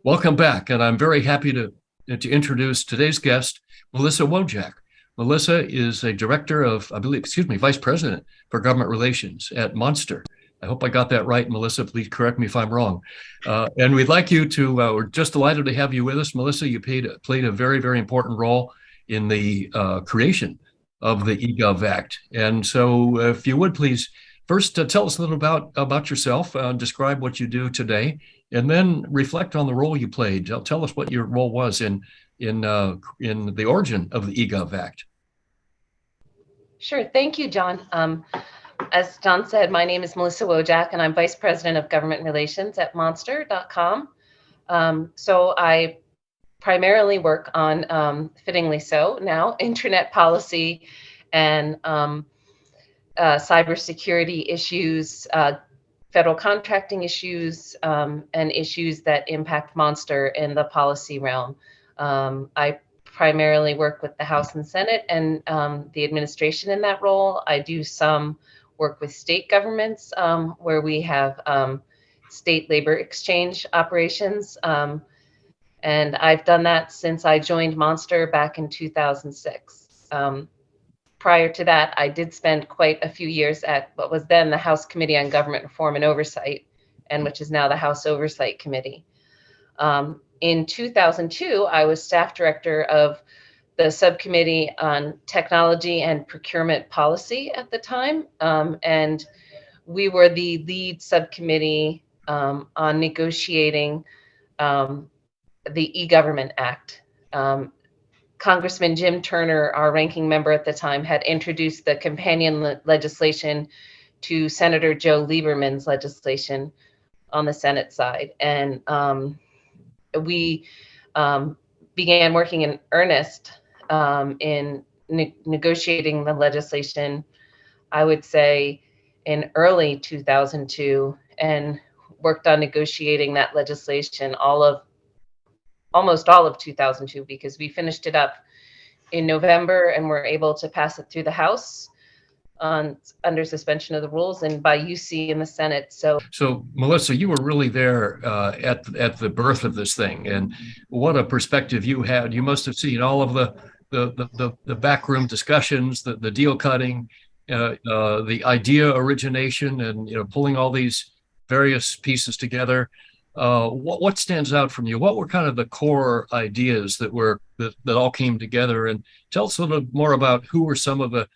Welcome back, and I'm very happy to introduce today's guest, Melissa Wojciak. Melissa is a director of, I believe, excuse me, vice president for government relations at Monster. I hope I got that right, Melissa. Please correct me if I'm wrong. And we'd like you to, we're just delighted to have you with us. Melissa, you played a very, very important role in the creation of the eGov Act. And so if you would please first tell us a little about yourself, describe what you do today, and then reflect on the role you played. Tell us what your role was in the origin of the eGov Act. Sure. Thank you, John. As John said, my name is Melissa Wojciak, and I'm Vice President of Government Relations at Monster.com. So I primarily work on, fittingly so now, internet policy and cybersecurity issues, federal contracting issues, and issues that impact Monster in the policy realm. I primarily work with the House and Senate and the administration in that role. I do some work with state governments where we have state labor exchange operations. And I've done that since I joined Monster back in 2006. Prior to that, I did spend quite a few years at what was then the House Committee on Government Reform and Oversight, and which is now the House Oversight Committee. In 2002, I was staff director of the subcommittee on technology and procurement policy at the time. And we were the lead subcommittee on negotiating the E-Government Act. Congressman Jim Turner, our ranking member at the time, had introduced the companion legislation to Senator Joe Lieberman's legislation on the Senate side. And we began working in earnest in negotiating the legislation, I would say, in early 2002, and worked on negotiating that legislation almost all of 2002, because we finished it up in November and were able to pass it through the House under suspension of the rules and by UC in the Senate. So Melissa, you were really there at the birth of this thing, and what a perspective you had. You must have seen all of the backroom discussions, the deal cutting, the idea origination, and pulling all these various pieces together. What stands out from you? What were kind of the core ideas that all came together? And tell us a little bit more about who were some of the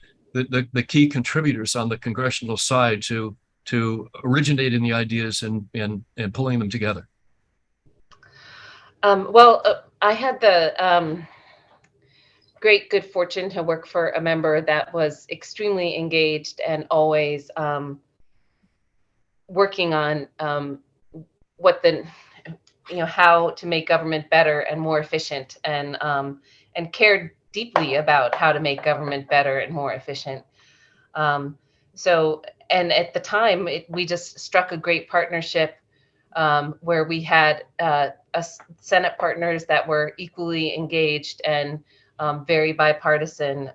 key contributors on the congressional side to originating the ideas and pulling them together. I had the great good fortune to work for a member that was extremely engaged and always working on how to make government better and more efficient, and cared deeply about how to make government better and more efficient. And at the time, we just struck a great partnership where we had Senate partners that were equally engaged and very bipartisan.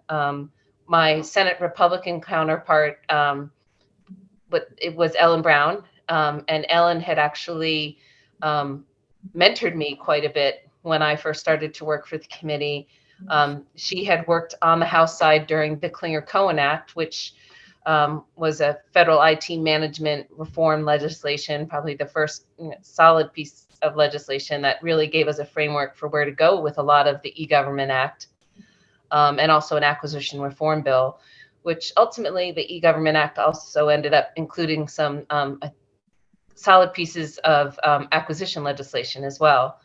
My Senate Republican counterpart, but it was Ellen Brown. And Ellen had actually mentored me quite a bit when I first started to work for the committee. She had worked on the House side during the Clinger-Cohen Act, which was a federal IT management reform legislation, probably the first solid piece of legislation that really gave us a framework for where to go with a lot of the E-Government Act, and also an acquisition reform bill, which ultimately the E-Government Act also ended up including some solid pieces of acquisition legislation as well.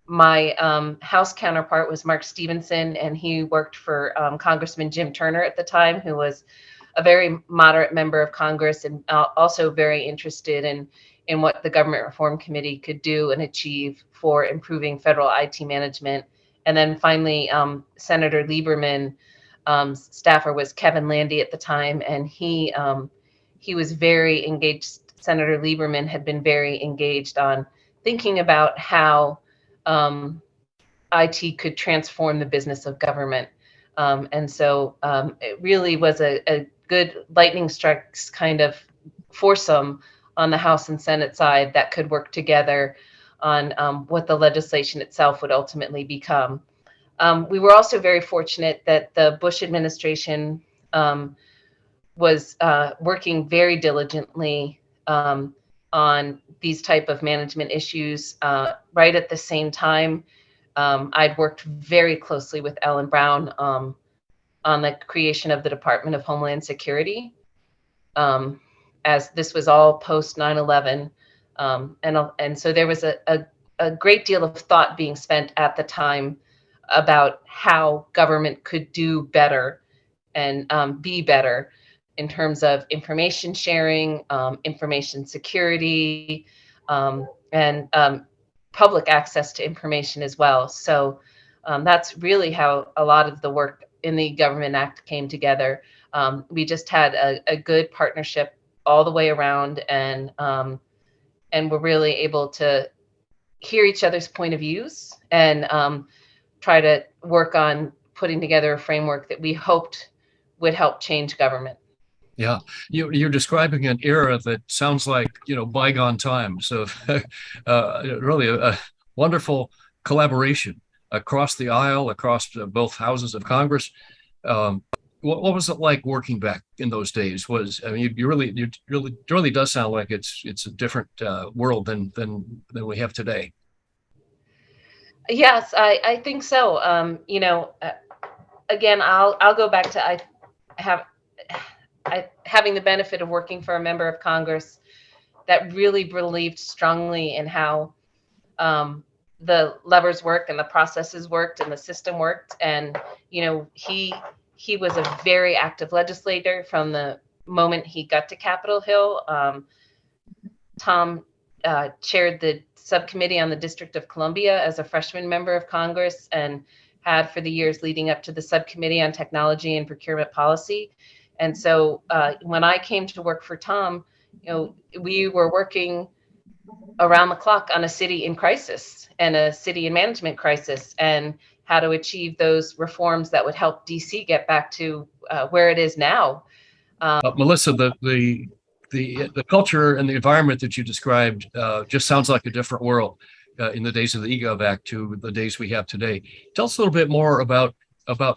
My House counterpart was Mark Stevenson, and he worked for Congressman Jim Turner at the time, who was a very moderate member of Congress and also very interested in what the Government Reform Committee could do and achieve for improving federal IT management. And then finally, Senator Lieberman, staffer was Kevin Landy at the time, and he was very engaged. Senator Lieberman had been very engaged on thinking about how IT could transform the business of government. And so it really was a good lightning strikes kind of foursome on the House and Senate side that could work together on what the legislation itself would ultimately become. We were also very fortunate that the Bush administration was working very diligently on these type of management issues. Right at the same time, I'd worked very closely with Ellen Brown on the creation of the Department of Homeland Security, as this was all post 9/11. And so there was a great deal of thought being spent at the time about how government could do better and be better in terms of information sharing, information security, and public access to information as well. So that's really how a lot of the work in the Government Act came together. We just had a good partnership all the way around, and we're really able to hear each other's point of views and try to work on putting together a framework that we hoped would help change government. Yeah, you're describing an era that sounds like, bygone times of really a wonderful collaboration across the aisle, across both houses of Congress. What was it like working back in those days? I mean, it really does sound like it's a different world than we have today. Yes, I think so. Again, I'll go back to having the benefit of working for a member of Congress that really believed strongly in how the levers work and the processes worked and the system worked. And he was a very active legislator from the moment he got to Capitol Hill. Tom chaired the subcommittee on the District of Columbia as a freshman member of Congress, and had for the years leading up to the subcommittee on technology and procurement policy. And so when I came to work for Tom, we were working around the clock on a city in crisis and a city in management crisis, and how to achieve those reforms that would help DC get back to where it is now. Melissa, the culture and the environment that you described just sounds like a different world in the days of the eGov Act to the days we have today. Tell us a little bit more about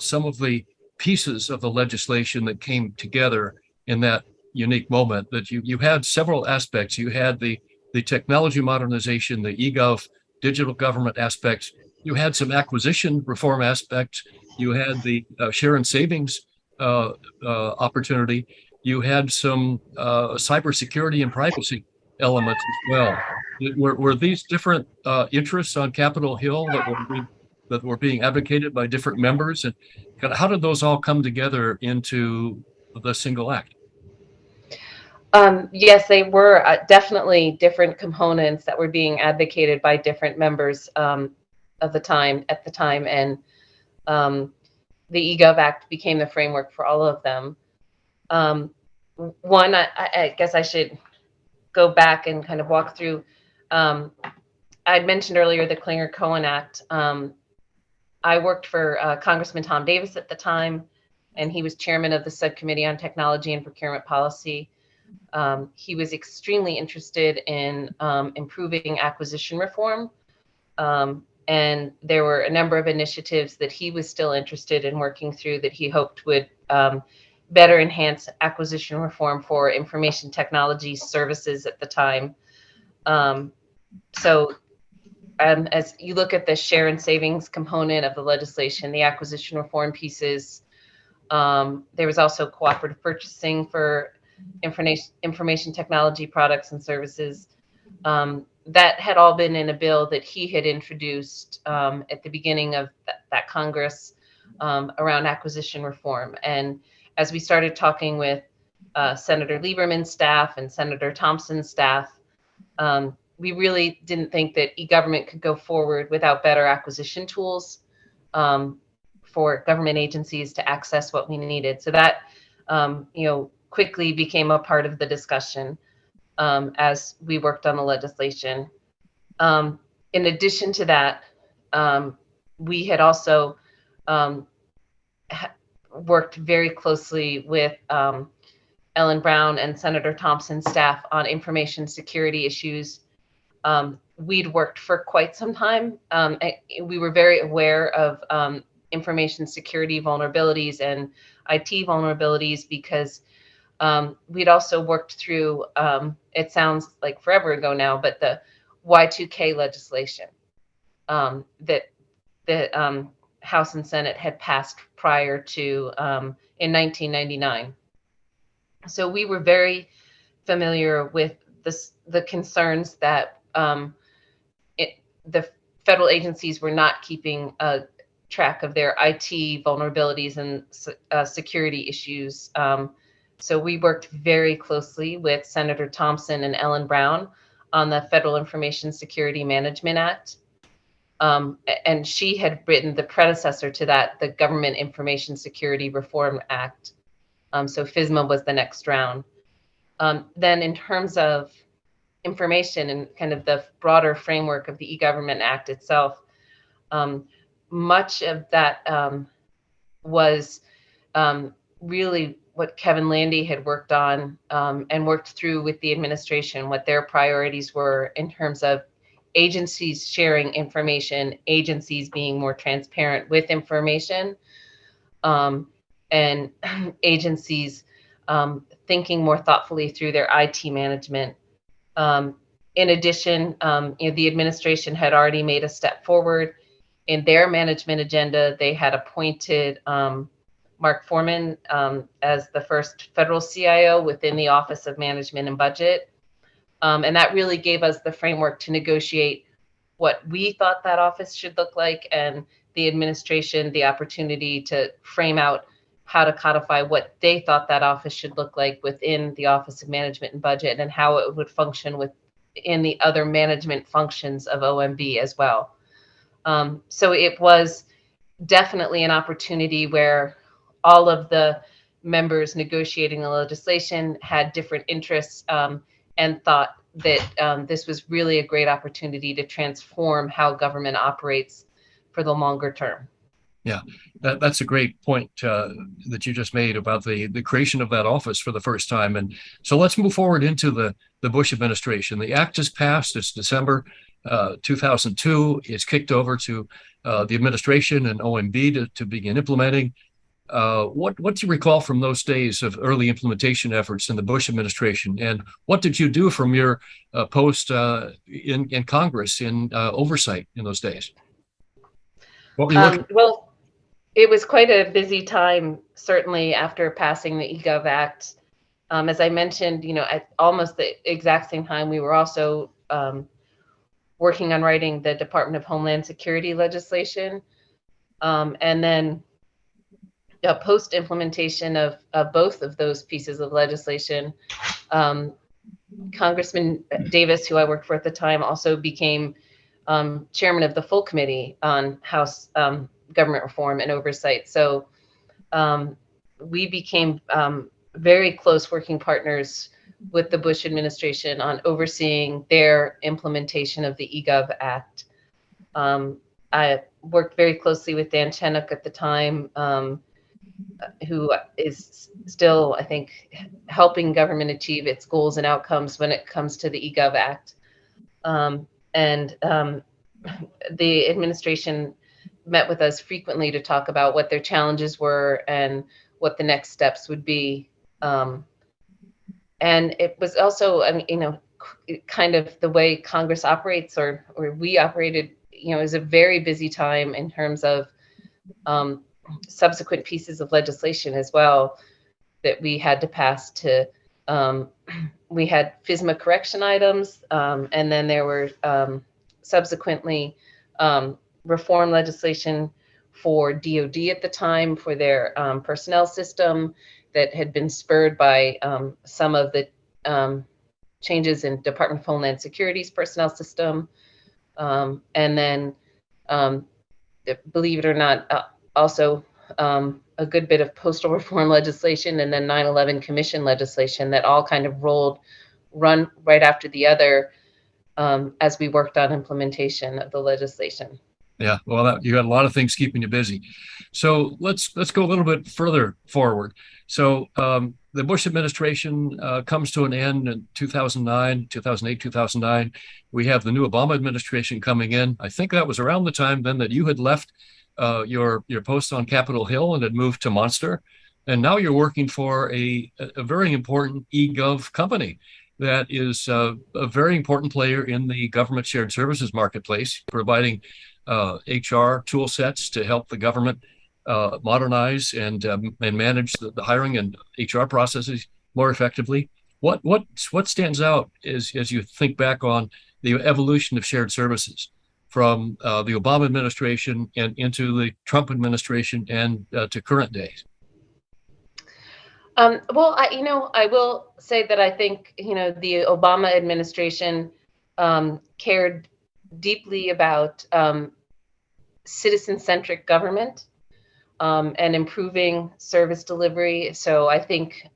some of the pieces of the legislation that came together in that unique moment. That you had several aspects. You had the technology modernization, the eGov digital government aspects. You had some acquisition reform aspects. You had the share and savings opportunity. You had some cybersecurity and privacy elements as well. Were these different interests on Capitol Hill that were being advocated by different members, and how did those all come together into the single act? Yes, they were definitely different components that were being advocated by different members of the time at the time, and the eGov Act became the framework for all of them. One, I guess I should go back and kind of walk through. I'd mentioned earlier the Clinger-Cohen Act. I worked for Congressman Tom Davis at the time, and he was chairman of the Subcommittee on Technology and Procurement Policy. He was extremely interested in improving acquisition reform. And there were a number of initiatives that he was still interested in working through that he hoped would better enhance acquisition reform for information technology services at the time. As you look at the share and savings component of the legislation, the acquisition reform pieces, there was also cooperative purchasing for information technology products and services. That had all been in a bill that he had introduced at the beginning of that Congress around acquisition reform. And as we started talking with Senator Lieberman's staff and Senator Thompson's staff, we really didn't think that e-government could go forward without better acquisition tools for government agencies to access what we needed. So that, quickly became a part of the discussion as we worked on the legislation. In addition to that, we had also worked very closely with Ellen Brown and Senator Thompson's staff on information security issues. we'd worked for quite some time. We were very aware of information security vulnerabilities and IT vulnerabilities because we'd also worked through, it sounds like forever ago now, but the Y2K legislation that the House and Senate had passed prior to in 1999. So we were very familiar with the concerns that the federal agencies were not keeping track of their IT vulnerabilities and security issues. So we worked very closely with Senator Thompson and Ellen Brown on the Federal Information Security Management Act. And she had written the predecessor to that, the Government Information Security Reform Act. So FISMA was the next round. Then in terms of information and kind of the broader framework of the E-Government Act itself, much of that was really what Kevin Landy had worked on and worked through with the administration, what their priorities were in terms of agencies sharing information, agencies being more transparent with information, and agencies thinking more thoughtfully through their IT management. In addition, the administration had already made a step forward in their management agenda. They had appointed Mark Foreman as the first federal CIO within the Office of Management and Budget. And that really gave us the framework to negotiate what we thought that office should look like, and the administration the opportunity to frame out how to codify what they thought that office should look like within the Office of Management and Budget, and how it would function within the other management functions of OMB as well. So it was definitely an opportunity where all of the members negotiating the legislation had different interests and thought that this was really a great opportunity to transform how government operates for the longer term. Yeah, that's a great point that you just made about the creation of that office for the first time. And so let's move forward into the Bush administration. The act is passed. It's December 2002. It's kicked over to the administration and OMB to begin implementing. What do you recall from those days of early implementation efforts in the Bush administration? And what did you do from your post in Congress in oversight in those days? What were you looking? Well, it was quite a busy time, certainly after passing the eGov Act. As I mentioned, at almost the exact same time, we were also working on writing the Department of Homeland Security legislation. And then post-implementation of both of those pieces of legislation, Congressman Davis, who I worked for at the time, also became chairman of the full committee on House government reform and oversight. So we became very close working partners with the Bush administration on overseeing their implementation of the eGov Act. I worked very closely with Dan Chenuk at the time, who is still, I think, helping government achieve its goals and outcomes when it comes to the eGov Act. And the administration met with us frequently to talk about what their challenges were and what the next steps would be. And it was also, kind of the way Congress operates, or we operated, is a very busy time in terms of subsequent pieces of legislation as well that we had to pass to. We had FISMA correction items, and then there were subsequently reform legislation for DOD at the time for their personnel system that had been spurred by some of the changes in Department of Homeland Security's personnel system. And then, believe it or not, also a good bit of postal reform legislation, and then 9/11 commission legislation that all kind of run right after the other as we worked on implementation of the legislation. Yeah, well, you had a lot of things keeping you busy. So let's go a little bit further forward. So the Bush administration comes to an end in 2009, 2008, 2009. We have the new Obama administration coming in. I think that was around the time then that you had left your post on Capitol Hill and had moved to Monster. And now you're working for a very important e-gov company that is a very important player in the government shared services marketplace, providing HR tool sets to help the government modernize and manage the hiring and HR processes more effectively. What stands out as you think back on the evolution of shared services from the Obama administration and into the Trump administration and to current days? Well, I will say that I think, the Obama administration cared deeply about citizen-centric government and improving service delivery. So I think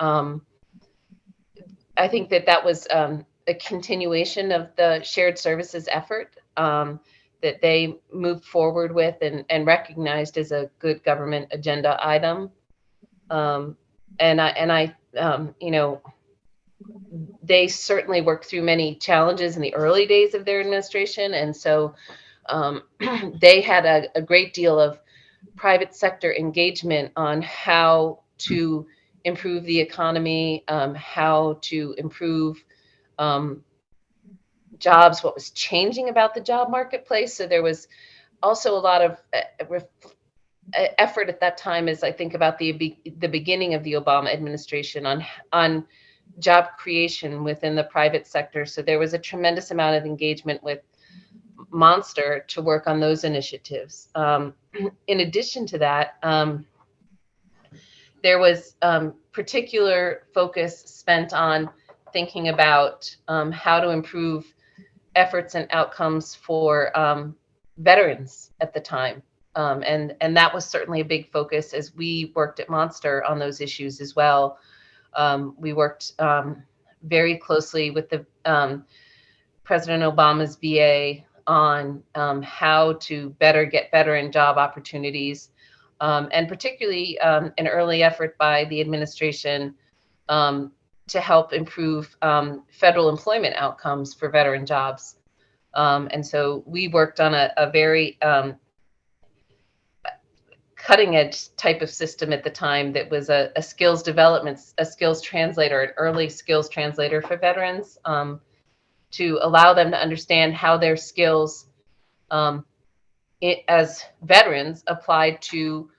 that was a continuation of the shared services effort that they moved forward with and recognized as a good government agenda item. They certainly worked through many challenges in the early days of their administration. And so they had a great deal of private sector engagement on how to improve the economy, how to improve jobs, what was changing about the job marketplace. So there was also a lot of effort at that time, as I think about the beginning of the Obama administration, on job creation within the private sector. So there was a tremendous amount of engagement with Monster to work on those initiatives. In addition to that, there was particular focus spent on thinking about how to improve efforts and outcomes for veterans at the time. And that was certainly a big focus as we worked at Monster on those issues as well. We worked very closely with the President Obama's VA on how to better get veteran job opportunities, and particularly an early effort by the administration to help improve federal employment outcomes for veteran jobs. And so we worked on a very cutting edge type of system at the time that was a skills development, a skills translator, an early skills translator for veterans, to allow them to understand how their skills as veterans applied to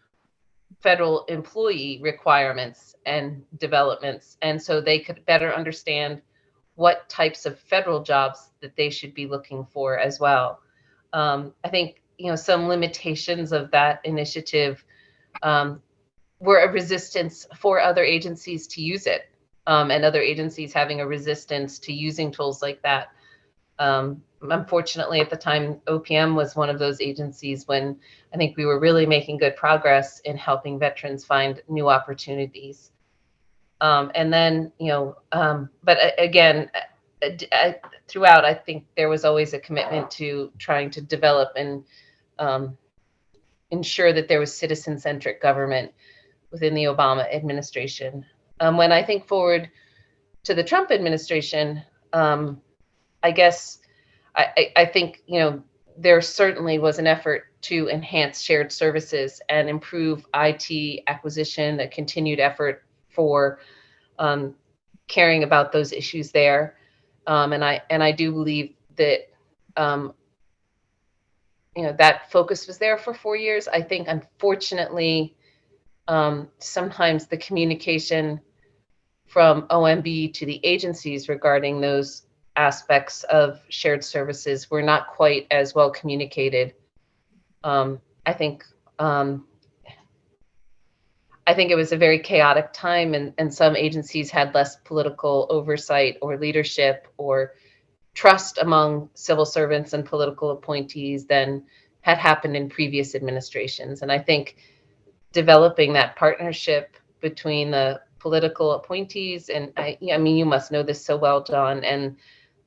federal employee requirements and developments. And so they could better understand what types of federal jobs that they should be looking for as well. I think, some limitations of that initiative were a resistance for other agencies to use it, and other agencies having a resistance to using tools like that. Unfortunately, at the time, OPM was one of those agencies when I think we were really making good progress in helping veterans find new opportunities. And then, but again, throughout, I think there was always a commitment to trying to develop and ensure that there was citizen-centric government within the Obama administration. When I think forward to the Trump administration, I guess I think, there certainly was an effort to enhance shared services and improve IT acquisition, a continued effort for caring about those issues there. And I do believe that, that focus was there for 4 years. I think, unfortunately, sometimes the communication from OMB to the agencies regarding those aspects of shared services were not quite as well communicated. I think it was a very chaotic time, and some agencies had less political oversight or leadership or trust among civil servants and political appointees than had happened in previous administrations. And I think developing that partnership between the political appointees and you must know this so well, John, and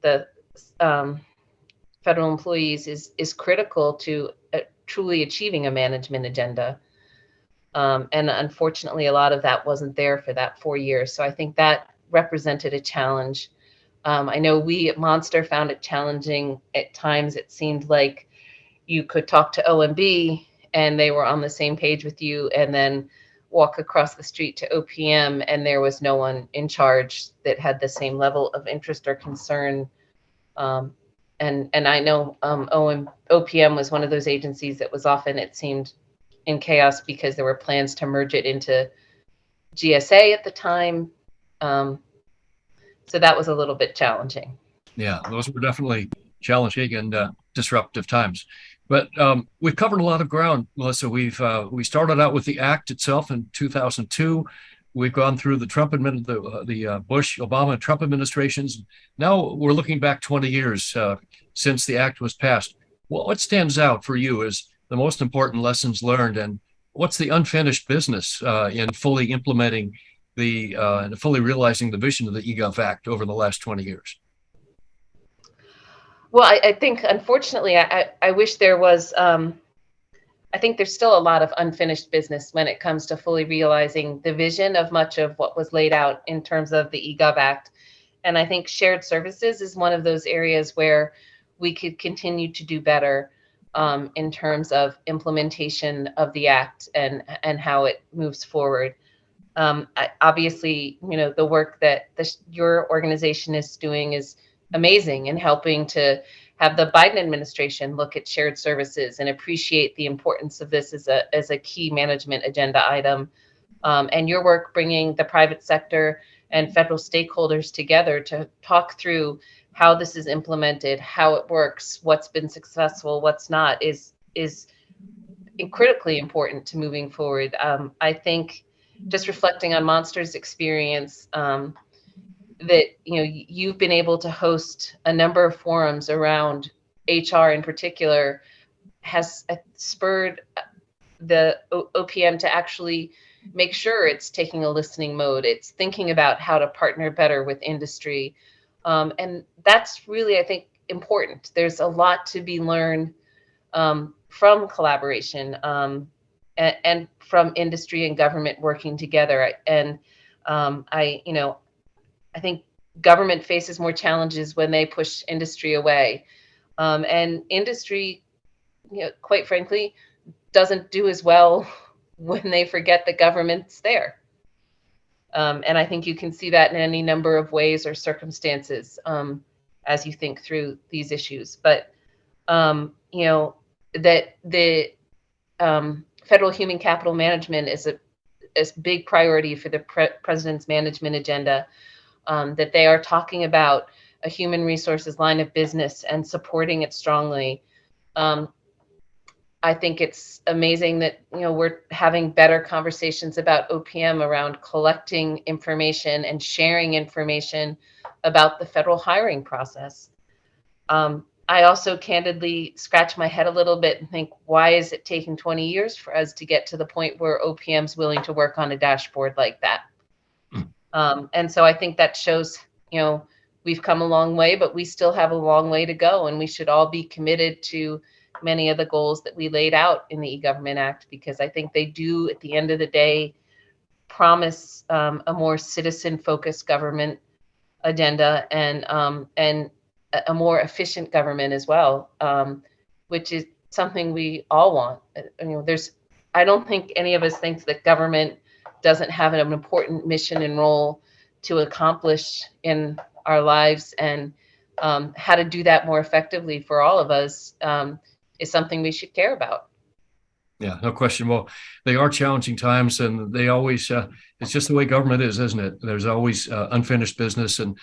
the federal employees is critical to truly achieving a management agenda. And unfortunately, a lot of that wasn't there for that 4 years. So I think that represented a challenge. I know we at Monster found it challenging at times. It seemed like you could talk to OMB and they were on the same page with you, and then walk across the street to OPM and there was no one in charge that had the same level of interest or concern. And I know OPM was one of those agencies that was often, it seemed, in chaos because there were plans to merge it into GSA at the time. So that was a little bit challenging. Yeah, those were definitely challenging and disruptive times. But we've covered a lot of ground, Melissa. We started out with the act itself in 2002. We've gone through the Bush, Obama, and Trump administrations. Now we're looking back 20 years since the act was passed. Well, what stands out for you as the most important lessons learned, and what's the unfinished business in fully implementing and fully realizing the vision of the eGov Act over the last 20 years? Well, I think, unfortunately, I wish there was, I think there's still a lot of unfinished business when it comes to fully realizing the vision of much of what was laid out in terms of the eGov Act. And I think shared services is one of those areas where we could continue to do better in terms of implementation of the act and how it moves forward. Obviously, the work that your organization is doing is amazing in helping to have the Biden administration look at shared services and appreciate the importance of this as a key management agenda item. And your work bringing the private sector and federal stakeholders together to talk through how this is implemented, how it works, what's been successful, what's not, is critically important to moving forward. I think, just reflecting on Monster's experience, that you've been able to host a number of forums around HR in particular has spurred the OPM to actually make sure it's taking a listening mode. It's thinking about how to partner better with industry. And that's really, I think, important. There's a lot to be learned from collaboration and from industry and government working together. And I think government faces more challenges when they push industry away. And industry, quite frankly, doesn't do as well when they forget the government's there. And I think you can see that in any number of ways or circumstances as you think through these issues. But, that the federal human capital management is a big priority for the president's management agenda. That they are talking about a human resources line of business and supporting it strongly. I think it's amazing that we're having better conversations about OPM around collecting information and sharing information about the federal hiring process. I also candidly scratch my head a little bit and think, why is it taking 20 years for us to get to the point where OPM's willing to work on a dashboard like that? And so I think that shows, we've come a long way, but we still have a long way to go. And we should all be committed to many of the goals that we laid out in the eGovernment Act, because I think they do, at the end of the day, promise a more citizen-focused government agenda and a more efficient government as well, which is something we all want. I don't think any of us thinks that government doesn't have an important mission and role to accomplish in our lives, and how to do that more effectively for all of us is something we should care about. Yeah, no question. Well, they are challenging times, and they always, it's just the way government is, isn't it? There's always unfinished business and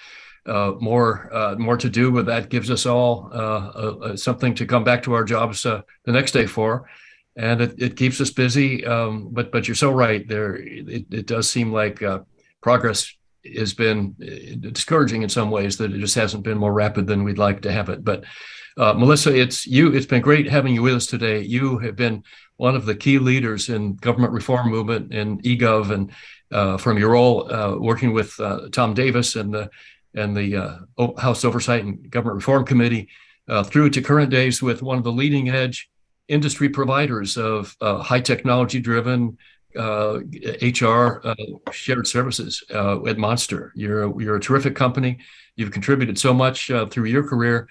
more to do, but that gives us all something to come back to our jobs the next day for. And it keeps us busy. But you're so right there. It does seem like progress has been discouraging in some ways, that it just hasn't been more rapid than we'd like to have it. But Melissa, it's been great having you with us today. You have been one of the key leaders in government reform movement in eGov, and from your role working with Tom Davis and the House Oversight and Government Reform Committee through to current days with one of the leading edge industry providers of high technology driven HR shared services at Monster. You're a terrific company. You've contributed so much through your career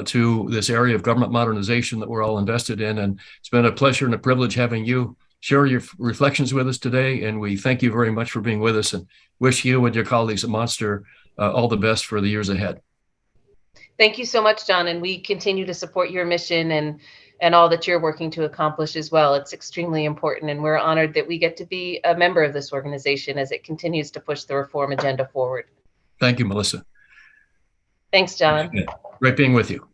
to this area of government modernization that we're all invested in. And it's been a pleasure and a privilege having you share your reflections with us today. And we thank you very much for being with us and wish you and your colleagues at Monster all the best for the years ahead. Thank you so much, John. And we continue to support your mission and all that you're working to accomplish as well. It's extremely important. And we're honored that we get to be a member of this organization as it continues to push the reform agenda forward. Thank you, Melissa. Thanks, John. Great being with you.